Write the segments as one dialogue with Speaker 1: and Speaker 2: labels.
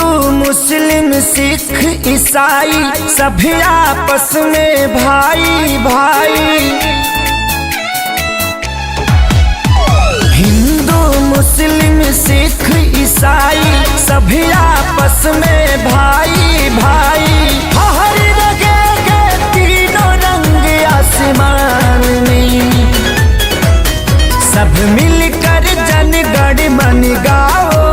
Speaker 1: मुस्लिम सिख ईसाई सभी आपस में भाई भाई। हिंदू मुस्लिम सिख ईसाई सभी आपस में भाई भाई। हर जगह के तीनों रंग आसमान में, सब मिलकर जन गण मन गाओ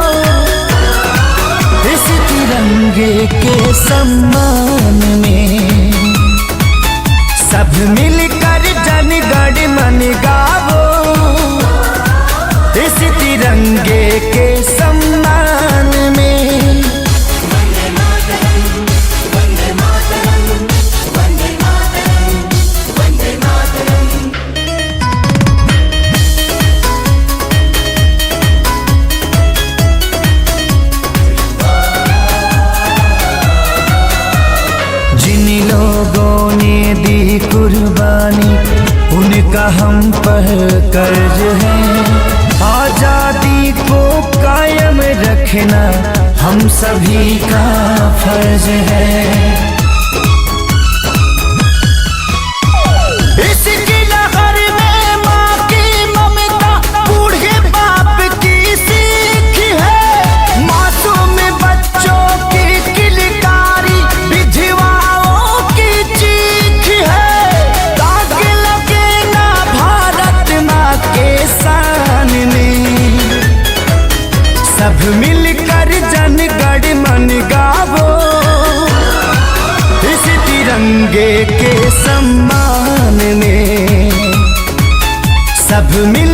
Speaker 1: इस तिरंगे के सम्मान में। सब मिलकर जन गण मन गाओ इस तिरंगे के सम्मान में। लोगों ने दी कुर्बानी उनका हम पर कर्ज है। आजादी को कायम रखना हम सभी का फर्ज है। इसकी लहर में माँ की ममता बूढ़े बाप की सीख है। मासूम बच्चों की किलकारी विधवाओं की चीख है। दाग लगे ना भारत माँ के शान में, सब मिलकर जन गण मन गावो इस तिरंगे के सम्मान में। सब मिल